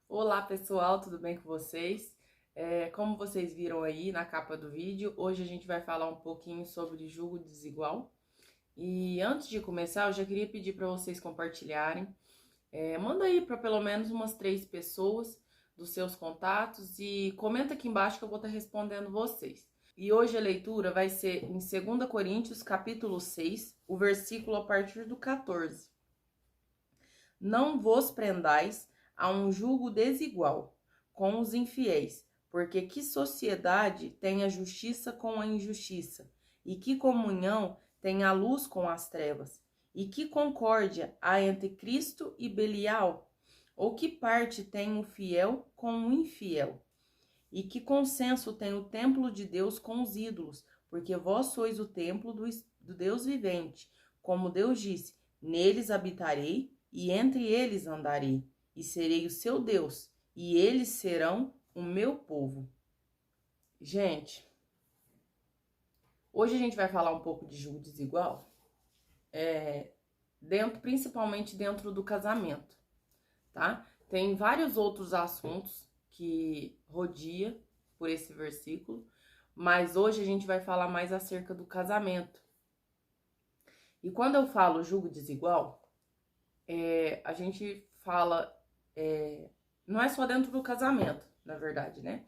Olá pessoal, tudo bem com vocês? Como vocês viram aí na capa do vídeo, hoje a gente vai falar um pouquinho sobre julgo desigual. E antes de começar, eu já queria pedir para vocês compartilharem. Manda aí para pelo menos umas 3 pessoas dos seus contatos e comenta aqui embaixo que eu vou estar respondendo vocês. E hoje a leitura vai ser em 2 Coríntios, capítulo 6, o versículo a partir do 14. Não vos prendais a um jugo desigual com os infiéis, porque que sociedade tem a justiça com a injustiça? E que comunhão tem a luz com as trevas? E que concórdia há entre Cristo e Belial? Ou que parte tem o fiel com o infiel? E que consenso tem o templo de Deus com os ídolos? Porque vós sois o templo do Deus vivente. Como Deus disse, neles habitarei e entre eles andarei, e serei o seu Deus, e eles serão o meu povo. Gente, hoje a gente vai falar um pouco de julgo desigual, principalmente dentro do casamento, tá? Tem vários outros assuntos que rodeia por esse versículo, mas hoje a gente vai falar mais acerca do casamento. E quando eu falo julgo desigual, a gente fala, não é só dentro do casamento, na verdade, né?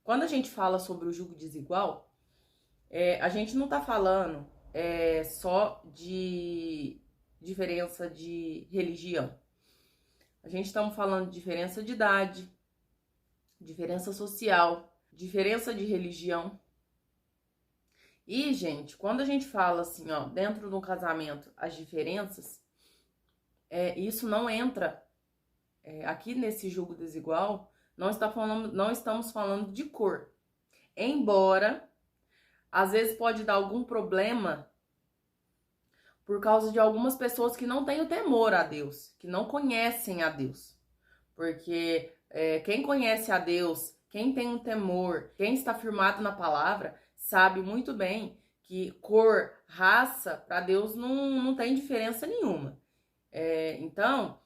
Quando a gente fala sobre o julgo desigual, a gente não tá falando só de diferença de religião. A gente estamos falando de diferença de idade, diferença social, diferença de religião. E, gente, quando a gente fala assim, ó, dentro do casamento, as diferenças, isso não entra aqui nesse julgo desigual. Não estamos falando de cor. Embora, às vezes pode dar algum problema por causa de algumas pessoas que não têm o temor a Deus, que não conhecem a Deus. Porque quem conhece a Deus, quem tem um temor, quem está firmado na palavra, sabe muito bem que cor, raça, para Deus não tem diferença nenhuma. Então,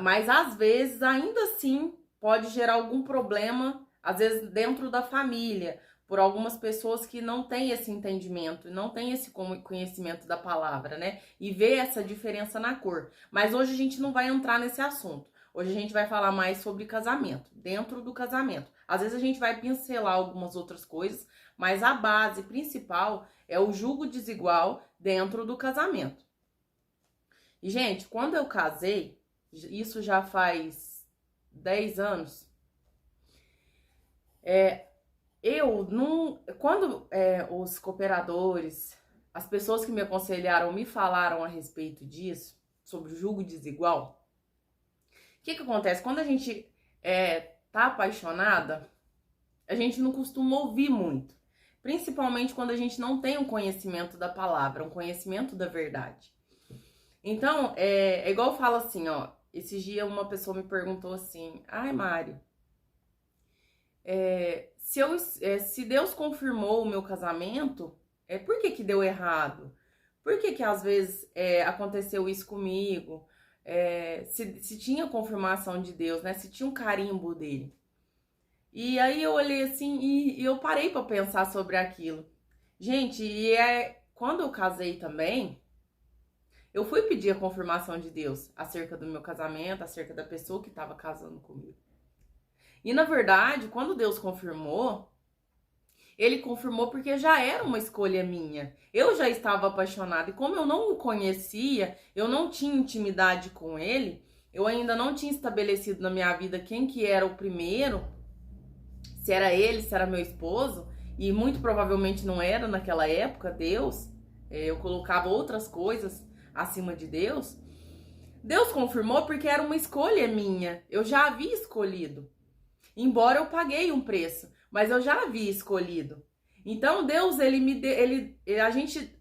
mas às vezes, ainda assim, pode gerar algum problema, às vezes dentro da família, por algumas pessoas que não têm esse entendimento, não têm esse conhecimento da palavra, né? E vê essa diferença na cor. Mas hoje a gente não vai entrar nesse assunto. Hoje a gente vai falar mais sobre casamento, dentro do casamento. Às vezes a gente vai pincelar algumas outras coisas, mas a base principal é o julgo desigual dentro do casamento. E, gente, quando eu casei, isso já faz 10 anos, eu não. Quando os cooperadores, as pessoas que me aconselharam, me falaram a respeito disso, sobre o julgo desigual, o que acontece? Quando a gente tá apaixonada, a gente não costuma ouvir muito. Principalmente quando a gente não tem um conhecimento da palavra, um conhecimento da verdade. Então, é igual eu falo assim, ó. Esses dias uma pessoa me perguntou assim: ai, Mário, se Deus confirmou o meu casamento, por que que deu errado? Por que que às vezes aconteceu isso comigo? Se tinha confirmação de Deus, né? Se tinha um carimbo dele. E aí eu olhei assim e eu parei pra pensar sobre aquilo. Gente, quando eu casei também, eu fui pedir a confirmação de Deus acerca do meu casamento, acerca da pessoa que estava casando comigo. E na verdade, quando Deus confirmou, Ele confirmou porque já era uma escolha minha. Eu já estava apaixonada e como eu não o conhecia, eu não tinha intimidade com Ele, eu ainda não tinha estabelecido na minha vida quem que era o primeiro, se era ele, se era meu esposo, e muito provavelmente não era naquela época Deus. Eu colocava outras coisas acima de Deus. Deus confirmou porque era uma escolha minha. Eu já havia escolhido. Embora eu paguei um preço, mas eu já havia escolhido. Então Deus, ele me deu,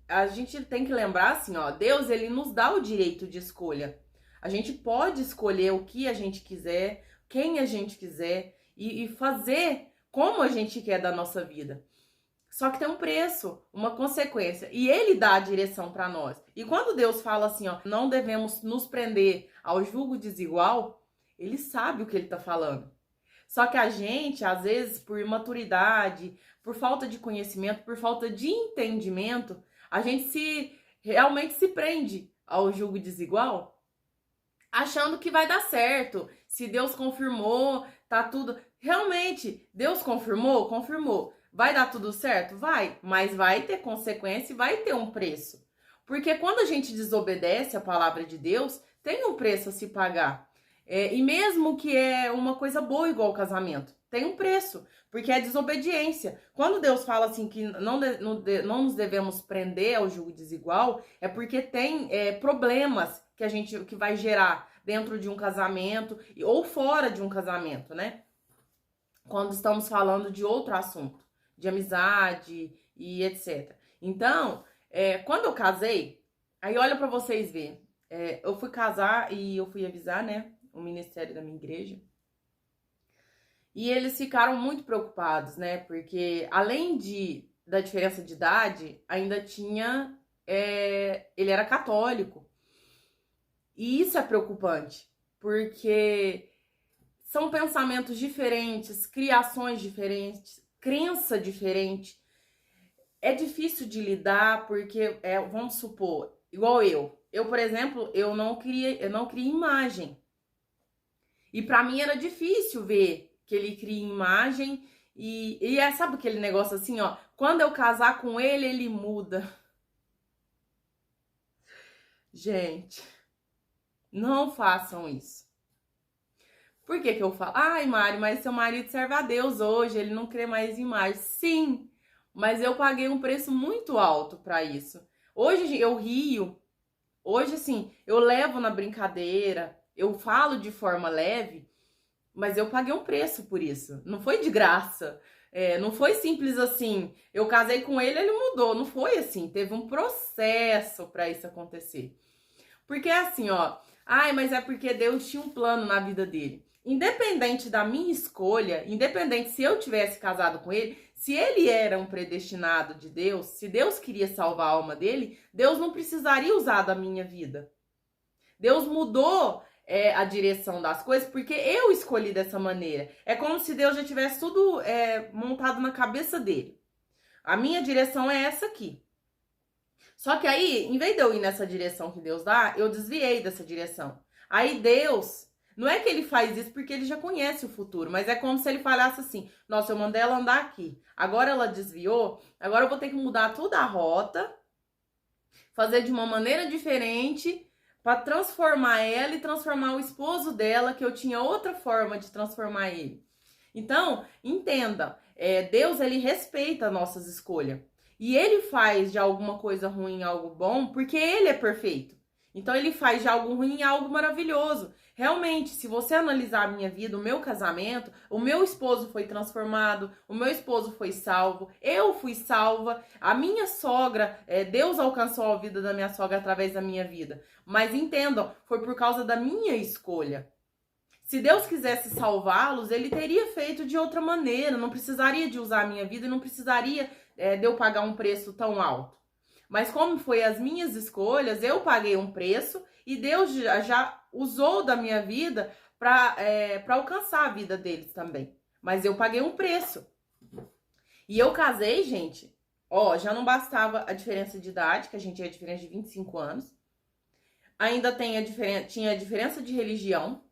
a gente tem que lembrar assim, ó, Deus, ele nos dá o direito de escolha. A gente pode escolher o que a gente quiser, quem a gente quiser e fazer como a gente quer da nossa vida. Só que tem um preço, uma consequência. E ele dá a direção para nós. E quando Deus fala assim, ó, não devemos nos prender ao julgo desigual, ele sabe o que ele tá falando. Só que a gente, às vezes, por imaturidade, por falta de conhecimento, por falta de entendimento, a gente realmente se prende ao julgo desigual, achando que vai dar certo. Se Deus confirmou, tá tudo. Realmente, Deus confirmou? Confirmou. Vai dar tudo certo? Vai. Mas vai ter consequência e vai ter um preço. Porque quando a gente desobedece a palavra de Deus, tem um preço a se pagar. E mesmo que é uma coisa boa igual o casamento, tem um preço, porque é desobediência. Quando Deus fala assim que não nos devemos prender ao julgo desigual, é porque tem problemas que vai gerar dentro de um casamento ou fora de um casamento, né? Quando estamos falando de outro assunto, de amizade e etc. Então, quando eu casei, aí olha pra vocês verem, eu fui casar e eu fui avisar, né, o ministério da minha igreja. E eles ficaram muito preocupados, né, porque além da diferença de idade, ainda tinha, ele era católico. E isso é preocupante, porque são pensamentos diferentes, criações diferentes, crença diferente. É difícil de lidar porque, vamos supor, igual eu, por exemplo, eu não cria imagem. E pra mim era difícil ver que ele cria imagem e sabe aquele negócio assim, ó, quando eu casar com ele, ele muda. Gente, não façam isso. Por que eu falo? Ai, Mari, mas seu marido serve a Deus hoje, ele não crê mais em imagem. Sim, mas eu paguei um preço muito alto para isso. Hoje eu rio, hoje assim, eu levo na brincadeira, eu falo de forma leve, mas eu paguei um preço por isso. Não foi de graça. Não foi simples assim. Eu casei com ele, ele mudou. Não foi assim. Teve um processo para isso acontecer. Porque é assim, ó. Ai, mas é porque Deus tinha um plano na vida dele. Independente da minha escolha, independente se eu tivesse casado com ele, se ele era um predestinado de Deus, se Deus queria salvar a alma dele, Deus não precisaria usar da minha vida. Deus mudou a direção das coisas porque eu escolhi dessa maneira. É como se Deus já tivesse tudo montado na cabeça dele. A minha direção é essa aqui. Só que aí, em vez de eu ir nessa direção que Deus dá, eu desviei dessa direção. Aí Deus, não é que ele faz isso porque ele já conhece o futuro, mas é como se ele falasse assim, nossa, eu mandei ela andar aqui, agora ela desviou, agora eu vou ter que mudar toda a rota, fazer de uma maneira diferente para transformar ela e transformar o esposo dela, que eu tinha outra forma de transformar ele. Então, entenda, Deus, ele respeita nossas escolhas. E ele faz de alguma coisa ruim algo bom, porque ele é perfeito. Então ele faz de algo ruim algo maravilhoso. Realmente, se você analisar a minha vida, o meu casamento, o meu esposo foi transformado, o meu esposo foi salvo, eu fui salva, a minha sogra, Deus alcançou a vida da minha sogra através da minha vida. Mas entendam, foi por causa da minha escolha. Se Deus quisesse salvá-los, ele teria feito de outra maneira, não precisaria de usar a minha vida e não precisaria de eu pagar um preço tão alto. Mas como foi as minhas escolhas, eu paguei um preço e Deus já usou da minha vida para alcançar a vida deles também. Mas eu paguei um preço. E eu casei, gente, ó, já não bastava a diferença de idade, que a gente é diferente de 25 anos. Ainda tinha a diferença de religião.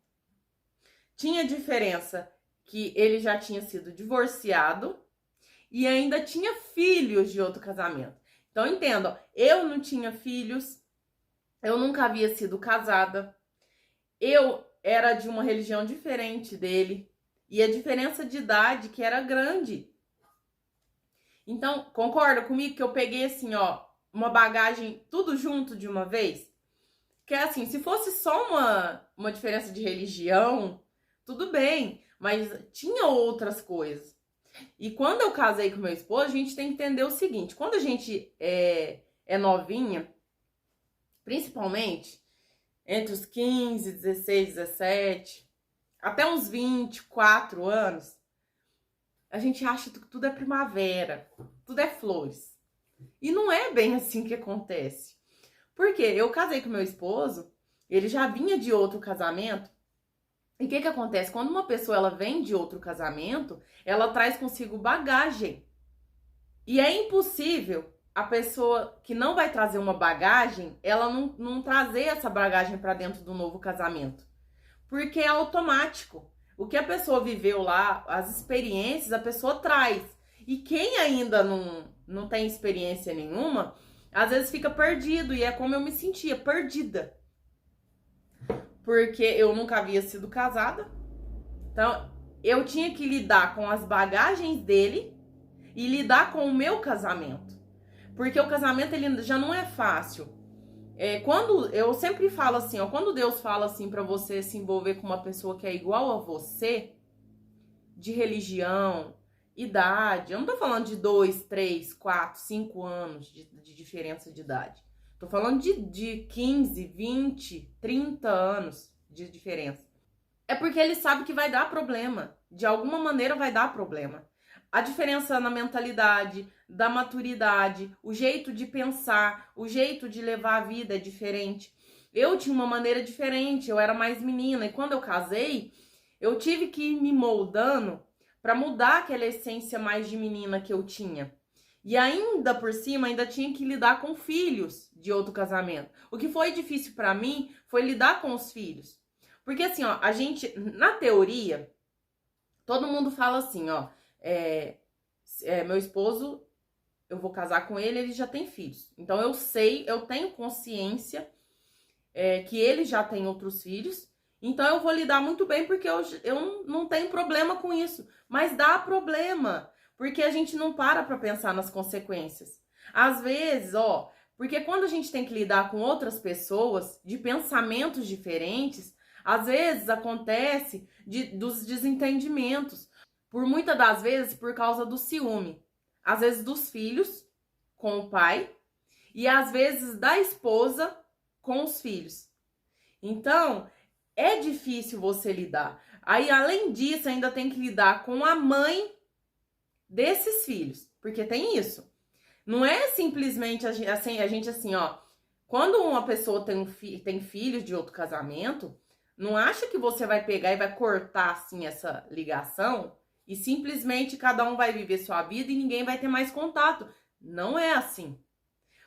Tinha diferença que ele já tinha sido divorciado e ainda tinha filhos de outro casamento. Então, entendam, eu não tinha filhos, eu nunca havia sido casada, eu era de uma religião diferente dele e a diferença de idade que era grande. Então, concorda comigo que eu peguei assim, ó, uma bagagem tudo junto de uma vez? Que é assim, se fosse só uma diferença de religião, tudo bem, mas tinha outras coisas. E quando eu casei com meu esposo, a gente tem que entender o seguinte, quando a gente é novinha, principalmente entre os 15, 16, 17, até uns 24 anos, a gente acha que tudo é primavera, tudo é flores. E não é bem assim que acontece. Porque eu casei com meu esposo, ele já vinha de outro casamento, E o que acontece? Quando uma pessoa ela vem de outro casamento, ela traz consigo bagagem. E é impossível a pessoa que não vai trazer uma bagagem, ela não trazer essa bagagem para dentro do novo casamento. Porque é automático. O que a pessoa viveu lá, as experiências, a pessoa traz. E quem ainda não tem experiência nenhuma, às vezes fica perdido. E é como eu me sentia, perdida. Porque eu nunca havia sido casada. Então, eu tinha que lidar com as bagagens dele e lidar com o meu casamento. Porque o casamento ele já não é fácil. Quando eu sempre falo assim, ó, quando Deus fala assim para você se envolver com uma pessoa que é igual a você, de religião, idade, eu não tô falando de 2, 3, 4, 5 anos de diferença de idade. Tô falando de 15, 20, 30 anos de diferença. É porque ele sabe que vai dar problema. De alguma maneira vai dar problema. A diferença na mentalidade, da maturidade, o jeito de pensar, o jeito de levar a vida é diferente. Eu tinha uma maneira diferente, eu era mais menina. E quando eu casei, eu tive que ir me moldando para mudar aquela essência mais de menina que eu tinha. E ainda por cima, ainda tinha que lidar com filhos de outro casamento. O que foi difícil para mim foi lidar com os filhos. Porque assim, ó, a gente, na teoria, todo mundo fala assim, ó, meu esposo, eu vou casar com ele, ele já tem filhos. Então eu sei, eu tenho consciência que ele já tem outros filhos. Então eu vou lidar muito bem porque eu não tenho problema com isso. Mas dá problema, porque a gente não para pensar nas consequências. Às vezes, ó, porque quando a gente tem que lidar com outras pessoas de pensamentos diferentes, às vezes acontece dos desentendimentos. Por muitas das vezes por causa do ciúme. Às vezes dos filhos com o pai e às vezes da esposa com os filhos. Então, é difícil você lidar. Aí, além disso, ainda tem que lidar com a mãe desses filhos. Porque tem isso. Não é simplesmente a gente assim, ó. Quando uma pessoa tem filhos de outro casamento, não acha que você vai pegar e vai cortar assim essa ligação e simplesmente cada um vai viver sua vida e ninguém vai ter mais contato. Não é assim.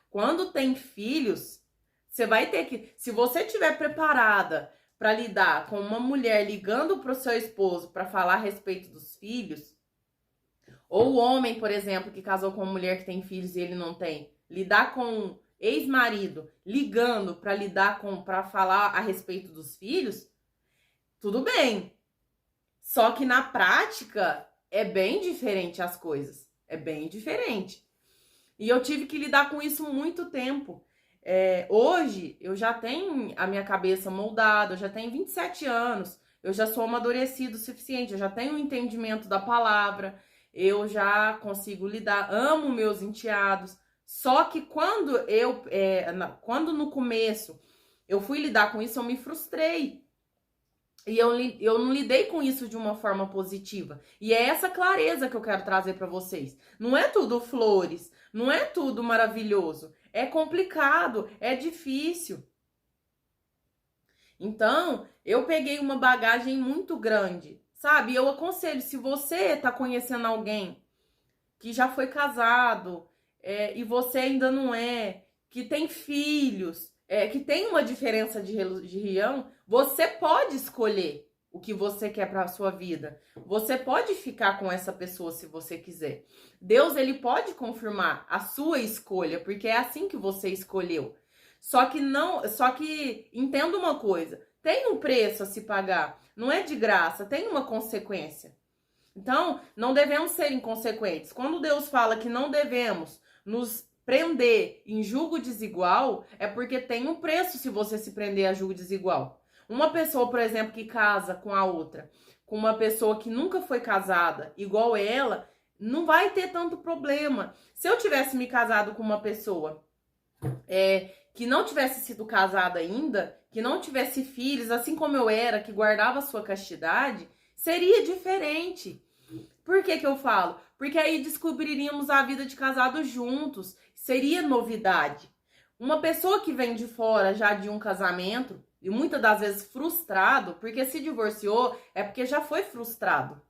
Quando tem filhos, você vai ter que... Se você estiver preparada para lidar com uma mulher ligando para o seu esposo para falar a respeito dos filhos, ou o homem, por exemplo, que casou com uma mulher que tem filhos e ele não tem, lidar com um ex-marido ligando para falar a respeito dos filhos, tudo bem. Só que na prática é bem diferente as coisas. É bem diferente. E eu tive que lidar com isso muito tempo. Hoje eu já tenho a minha cabeça moldada, eu já tenho 27 anos, eu já sou amadurecido o suficiente, eu já tenho um entendimento da palavra, eu já consigo lidar, amo meus enteados. Só que quando no começo eu fui lidar com isso, eu me frustrei. E eu não lidei com isso de uma forma positiva. E é essa clareza que eu quero trazer para vocês. Não é tudo flores, não é tudo maravilhoso. É complicado, é difícil. Então, eu peguei uma bagagem muito grande, sabe? Eu aconselho, se você tá conhecendo alguém que já foi casado e você ainda não é, que tem filhos, que tem uma diferença de religião, você pode escolher o que você quer para a sua vida. Você pode ficar com essa pessoa se você quiser. Deus, ele pode confirmar a sua escolha, porque é assim que você escolheu. Só que entenda uma coisa, tem um preço a se pagar, não é de graça, tem uma consequência. Então, não devemos ser inconsequentes. Quando Deus fala que não devemos nos prender em julgo desigual, é porque tem um preço se você se prender a julgo desigual. Uma pessoa, por exemplo, que casa com a outra, com uma pessoa que nunca foi casada, igual ela, não vai ter tanto problema. Se eu tivesse me casado com uma pessoa que não tivesse sido casada ainda, que não tivesse filhos, assim como eu era, que guardava a sua castidade, seria diferente. Por que que eu falo? Porque aí descobriríamos a vida de casado juntos. Seria novidade. Uma pessoa que vem de fora já de um casamento, e muitas das vezes frustrado, porque se divorciou é porque já foi frustrado.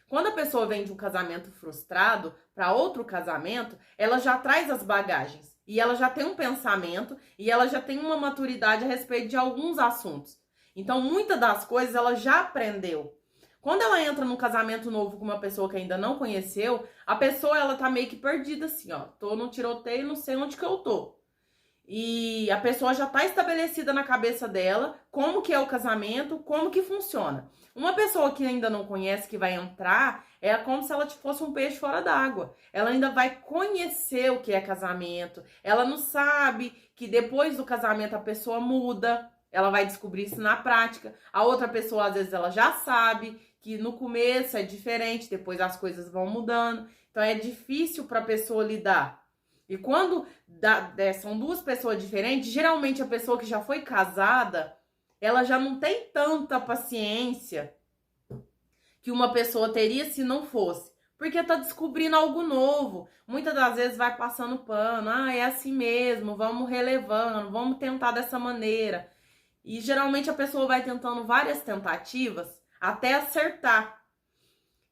Quando a pessoa vem de um casamento frustrado para outro casamento, ela já traz as bagagens e ela já tem um pensamento e ela já tem uma maturidade a respeito de alguns assuntos. Então, muitas das coisas ela já aprendeu. Quando ela entra num casamento novo com uma pessoa que ainda não conheceu, a pessoa ela tá meio que perdida assim, ó. Tô no tiroteio, não sei onde que eu tô. E a pessoa já tá estabelecida na cabeça dela como que é o casamento, como que funciona. Uma pessoa que ainda não conhece, que vai entrar, é como se ela fosse um peixe fora d'água. Ela ainda vai conhecer o que é casamento. Ela não sabe que depois do casamento a pessoa muda. Ela vai descobrir isso na prática. A outra pessoa, às vezes, ela já sabe que no começo é diferente, depois as coisas vão mudando. Então é difícil para a pessoa lidar. E quando são duas pessoas diferentes, geralmente a pessoa que já foi casada, ela já não tem tanta paciência que uma pessoa teria se não fosse. Porque tá descobrindo algo novo. Muitas das vezes vai passando pano. Ah, é assim mesmo, vamos relevando, vamos tentar dessa maneira. E geralmente a pessoa vai tentando várias tentativas até acertar.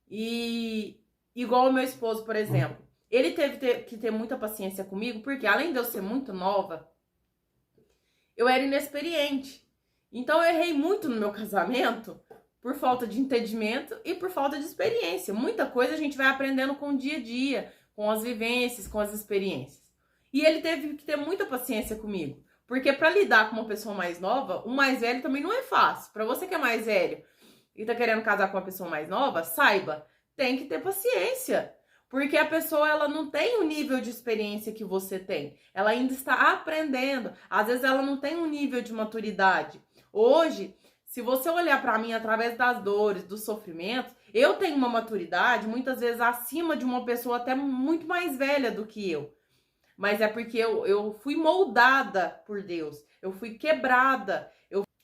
E igual o meu esposo, por exemplo. Ele teve que ter muita paciência comigo, porque além de eu ser muito nova, eu era inexperiente. Então eu errei muito no meu casamento por falta de entendimento e por falta de experiência. Muita coisa a gente vai aprendendo com o dia a dia, com as vivências, com as experiências. E ele teve que ter muita paciência comigo, porque para lidar com uma pessoa mais nova, o mais velho também não é fácil. Para você que é mais velho e tá querendo casar com uma pessoa mais nova, saiba, tem que ter paciência. Porque a pessoa, ela não tem o nível de experiência que você tem. Ela ainda está aprendendo. Às vezes, ela não tem um nível de maturidade. Hoje, se você olhar para mim através das dores, dos sofrimentos, eu tenho uma maturidade, muitas vezes, acima de uma pessoa até muito mais velha do que eu. Mas é porque eu fui moldada por Deus. Eu fui quebrada.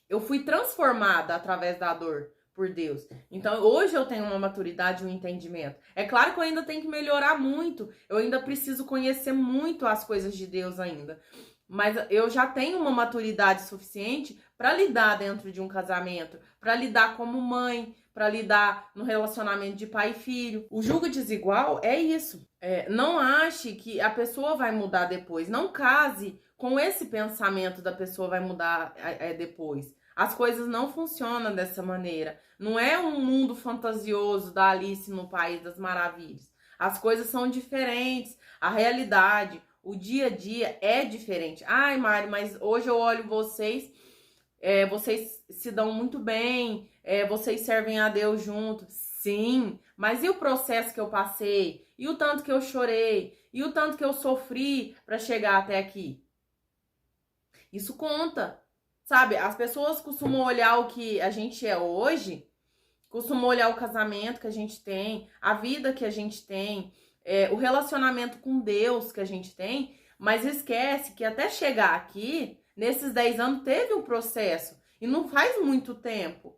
Eu fui transformada através da dor por Deus. Então, hoje eu tenho uma maturidade e um entendimento. É claro que eu ainda tenho que melhorar muito. Eu ainda preciso conhecer muito as coisas de Deus ainda. Mas eu já tenho uma maturidade suficiente para lidar dentro de um casamento, para lidar como mãe, para lidar no relacionamento de pai e filho. O julgo desigual é isso. Não ache que a pessoa vai mudar depois. Não case com esse pensamento da pessoa vai mudar depois. As coisas não funcionam dessa maneira. Não é um mundo fantasioso da Alice no País das Maravilhas. As coisas são diferentes. A realidade, o dia a dia é diferente. Ai, Mari, mas hoje eu olho vocês, vocês se dão muito bem, vocês servem a Deus juntos. Sim, mas e o processo que eu passei? E o tanto que eu chorei? E o tanto que eu sofri para chegar até aqui? Isso conta. Sabe, as pessoas costumam olhar o que a gente é hoje, costumam olhar o casamento que a gente tem, a vida que a gente tem, o relacionamento com Deus que a gente tem, mas esquece que até chegar aqui, nesses 10 anos, teve um processo. E não faz muito tempo.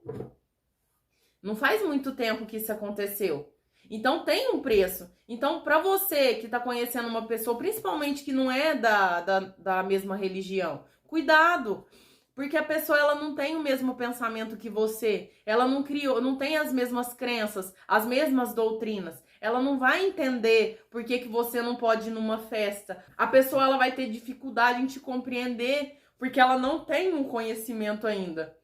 Não faz muito tempo que isso aconteceu. Então tem um preço. Então, para você que tá conhecendo uma pessoa, principalmente que não é da mesma religião, cuidado. Porque a pessoa, ela não tem o mesmo pensamento que você. Ela não criou, não tem as mesmas crenças, as mesmas doutrinas. Ela não vai entender por que você não pode ir numa festa. A pessoa, ela vai ter dificuldade em te compreender porque ela não tem um conhecimento ainda.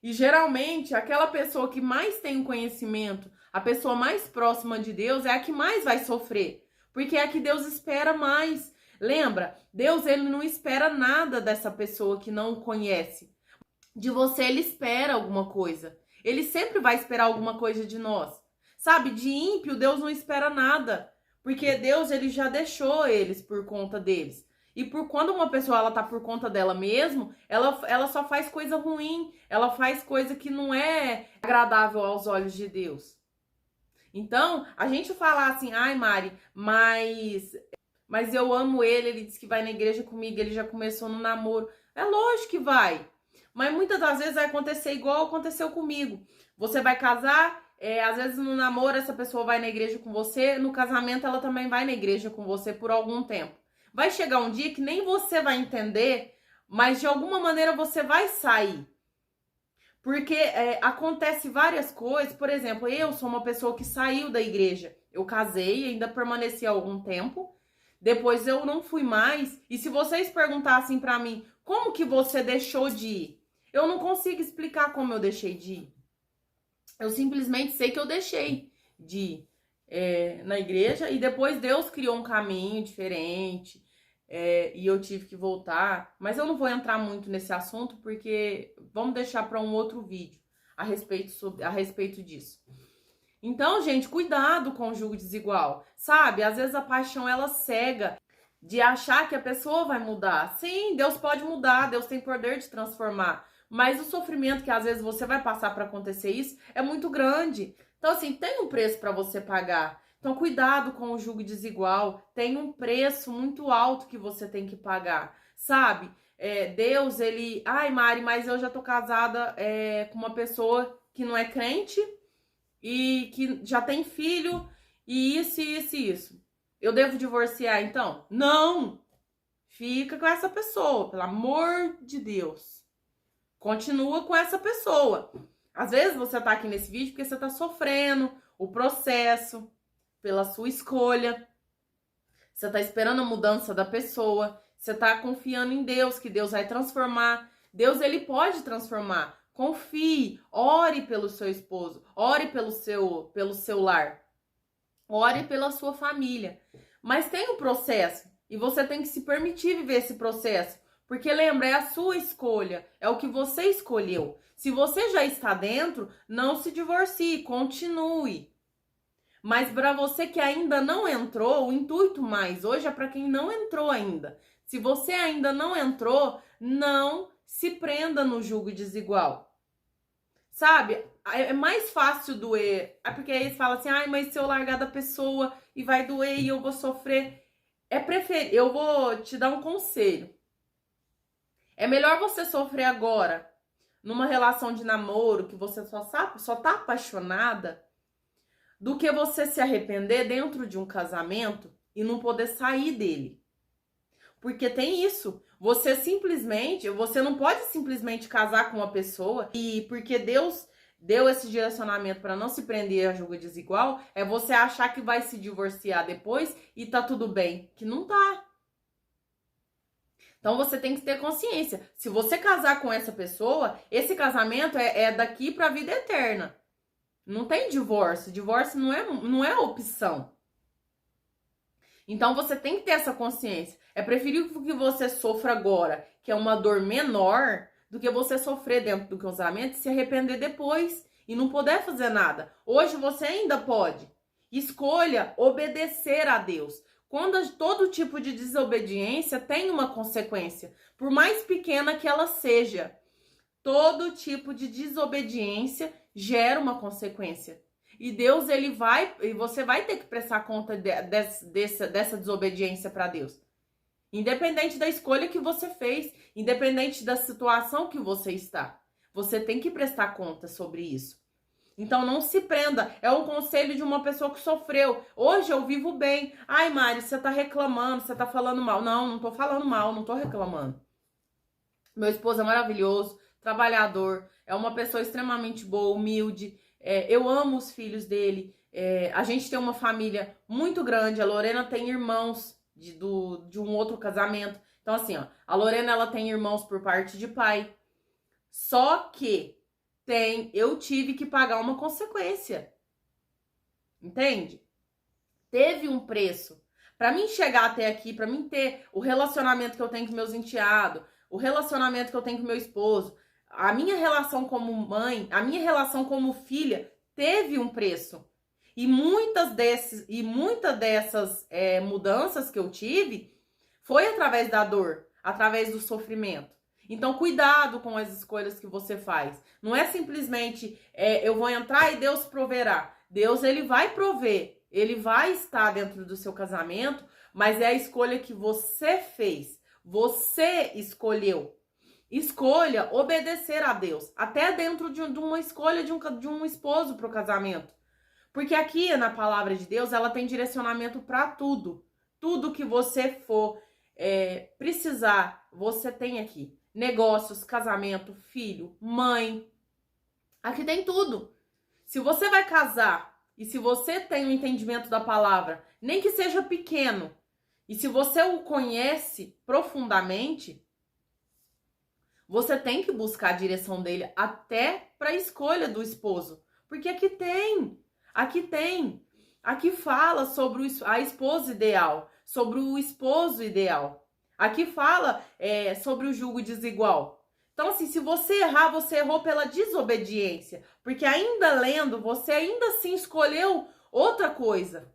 E geralmente, aquela pessoa que mais tem um conhecimento, a pessoa mais próxima de Deus, é a que mais vai sofrer. Porque é a que Deus espera mais. Lembra? Deus, ele não espera nada dessa pessoa que não o conhece. De você, ele espera alguma coisa. Ele sempre vai esperar alguma coisa de nós. Sabe, de ímpio, Deus não espera nada. Porque Deus, ele já deixou eles por conta deles. E quando uma pessoa, ela tá por conta dela mesmo, ela só faz coisa ruim. Ela faz coisa que não é agradável aos olhos de Deus. Então, a gente falar assim, ai, Mari, mas eu amo ele disse que vai na igreja comigo, ele já começou no namoro. É lógico que vai. Mas muitas das vezes vai acontecer igual aconteceu comigo. Você vai casar, às vezes no namoro essa pessoa vai na igreja com você, no casamento ela também vai na igreja com você por algum tempo. Vai chegar um dia que nem você vai entender, mas de alguma maneira você vai sair. Porque acontece várias coisas. Por exemplo, eu sou uma pessoa que saiu da igreja. Eu casei, ainda permaneci algum tempo. Depois eu não fui mais. E se vocês perguntassem pra mim, como que você deixou de ir? Eu não consigo explicar como eu deixei de ir. Eu simplesmente sei que eu deixei de ir na igreja. E depois Deus criou um caminho diferente. E eu tive que voltar. Mas eu não vou entrar muito nesse assunto, porque vamos deixar para um outro vídeo a respeito disso. Então, gente, cuidado com o julgo desigual, sabe? Às vezes a paixão, ela cega de achar que a pessoa vai mudar. Sim, Deus pode mudar, Deus tem poder de transformar. Mas o sofrimento que às vezes você vai passar para acontecer isso é muito grande. Então, assim, tem um preço para você pagar. Então, cuidado com o julgo desigual. Tem um preço muito alto que você tem que pagar, sabe? Deus, ele... Ai, Mari, mas eu já tô casada com uma pessoa que não é crente e que já tem filho e isso. Eu devo divorciar, então? Não! Fica com essa pessoa, pelo amor de Deus. Continua com essa pessoa. Às vezes você tá aqui nesse vídeo porque você tá sofrendo o processo pela sua escolha. Você tá esperando a mudança da pessoa. Você tá confiando em Deus, que Deus vai transformar. Deus, ele pode transformar. Confie, ore pelo seu esposo, ore pelo seu lar, ore pela sua família. Mas tem um processo e você tem que se permitir viver esse processo. Porque lembra, é a sua escolha, é o que você escolheu. Se você já está dentro, não se divorcie, continue. Mas para você que ainda não entrou, o intuito mais hoje é para quem não entrou ainda. Se você ainda não entrou, não se prenda no julgo desigual. Sabe? É mais fácil doer. É porque aí eles falam assim, ai, mas se eu largar da pessoa e vai doer e eu vou sofrer. Eu vou te dar um conselho. É melhor você sofrer agora, numa relação de namoro, que você só tá apaixonada, do que você se arrepender dentro de um casamento e não poder sair dele. Porque tem isso. Você não pode simplesmente casar com uma pessoa e porque Deus deu esse direcionamento para não se prender a julgo desigual, é você achar que vai se divorciar depois e tá tudo bem, que não tá. Então você tem que ter consciência. Se você casar com essa pessoa, esse casamento é daqui para a vida eterna. Não tem divórcio. Divórcio não é opção. Então você tem que ter essa consciência. É preferível que você sofra agora, que é uma dor menor, do que você sofrer dentro do casamento e se arrepender depois e não poder fazer nada. Hoje você ainda pode. Escolha obedecer a Deus. Quando todo tipo de desobediência tem uma consequência, por mais pequena que ela seja, todo tipo de desobediência gera uma consequência. E Deus, você vai ter que prestar conta dessa desobediência para Deus. Independente da escolha que você fez, independente da situação que você está, você tem que prestar conta sobre isso. Então não se prenda, é um conselho de uma pessoa que sofreu. Hoje eu vivo bem. Ai, Mari, você tá reclamando, você tá falando mal. Não tô falando mal, não tô reclamando. Meu esposo é maravilhoso, trabalhador, é uma pessoa extremamente boa, humilde. Eu amo os filhos dele. A gente tem uma família muito grande. A Lorena tem irmãos de um outro casamento. Então assim, ó, a Lorena, ela tem irmãos por parte de pai. Só que eu tive que pagar uma consequência. Entende? Teve um preço. Para mim chegar até aqui, para mim ter o relacionamento que eu tenho com meus enteados, o relacionamento que eu tenho com meu esposo, a minha relação como mãe, a minha relação como filha, teve um preço. E muitas dessas mudanças que eu tive foi através da dor, através do sofrimento. Então, cuidado com as escolhas que você faz. Não é simplesmente, eu vou entrar e Deus proverá. Deus, ele vai prover. Ele vai estar dentro do seu casamento, mas é a escolha que você fez. Você escolheu. Escolha obedecer a Deus. Até dentro de uma escolha de um esposo para o casamento. Porque aqui, na palavra de Deus, ela tem direcionamento para tudo. Tudo que você for precisar, você tem aqui. negócios, casamento, filho, mãe. Aqui tem tudo. Se você vai casar e se você tem o entendimento da palavra, nem que seja pequeno, e se você o conhece profundamente, você tem que buscar a direção dele até para a escolha do esposo. Porque aqui tem. Aqui fala sobre a esposa ideal, sobre o esposo ideal. Aqui fala sobre o jugo desigual. Então, assim, se você errar, você errou pela desobediência. Porque ainda lendo, você ainda assim escolheu outra coisa.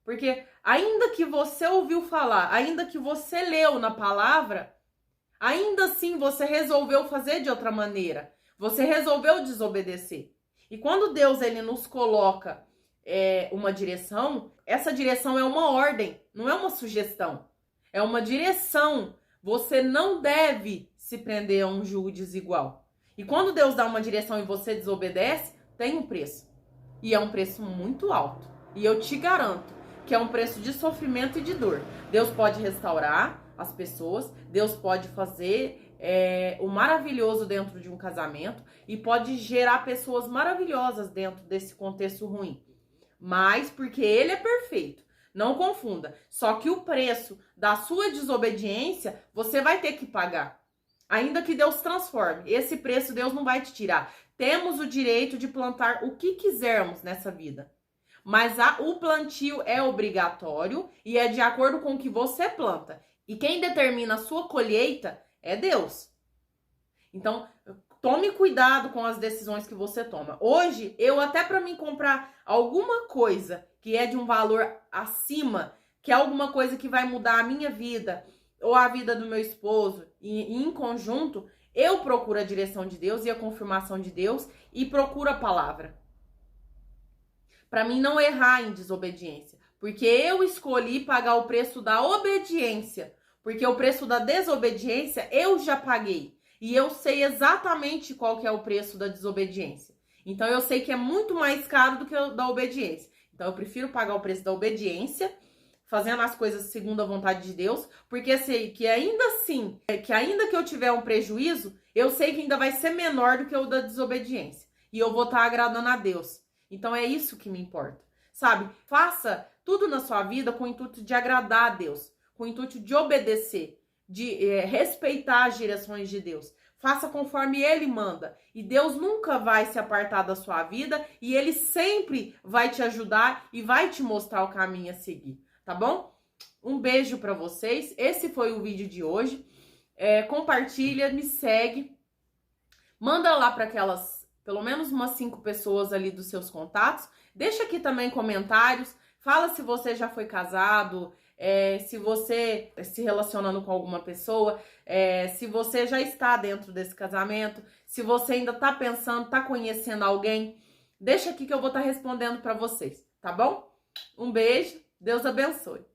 Porque ainda que você ouviu falar, ainda que você leu na palavra, ainda assim você resolveu fazer de outra maneira. Você resolveu desobedecer. E quando Deus ele nos coloca uma direção, essa direção é uma ordem, não é uma sugestão. É uma direção. Você não deve se prender a um jugo desigual. E quando Deus dá uma direção e você desobedece, tem um preço. E é um preço muito alto. E eu te garanto que é um preço de sofrimento e de dor. Deus pode restaurar as pessoas, Deus pode fazer o maravilhoso dentro de um casamento e pode gerar pessoas maravilhosas dentro desse contexto ruim. Mas porque Ele é perfeito. Não confunda. Só que o preço da sua desobediência, você vai ter que pagar. Ainda que Deus transforme. Esse preço Deus não vai te tirar. Temos o direito de plantar o que quisermos nessa vida. Mas o plantio é obrigatório e é de acordo com o que você planta. E quem determina a sua colheita é Deus. Então, tome cuidado com as decisões que você toma. Hoje, até para mim comprar alguma coisa que é de um valor acima, que é alguma coisa que vai mudar a minha vida ou a vida do meu esposo, e em conjunto, eu procuro a direção de Deus e a confirmação de Deus e procuro a palavra. Para mim não errar em desobediência, porque eu escolhi pagar o preço da obediência, porque o preço da desobediência eu já paguei. E eu sei exatamente qual que é o preço da desobediência. Então eu sei que é muito mais caro do que o da obediência. Então eu prefiro pagar o preço da obediência, fazendo as coisas segundo a vontade de Deus, porque sei que ainda assim, ainda que eu tiver um prejuízo, eu sei que ainda vai ser menor do que o da desobediência. E eu vou estar agradando a Deus. Então é isso que me importa. Sabe? Faça tudo na sua vida com o intuito de agradar a Deus, com o intuito de obedecer, de respeitar as direções de Deus. Faça conforme Ele manda. E Deus nunca vai se apartar da sua vida e Ele sempre vai te ajudar e vai te mostrar o caminho a seguir, tá bom? Um beijo pra vocês. Esse foi o vídeo de hoje. Compartilha, me segue. Manda lá para aquelas, pelo menos umas 5 pessoas ali dos seus contatos. Deixa aqui também comentários. Fala se você já foi casado, se você se relacionando com alguma pessoa, se você já está dentro desse casamento, se você ainda está pensando, está conhecendo alguém, deixa aqui que eu vou estar respondendo para vocês, tá bom? Um beijo, Deus abençoe.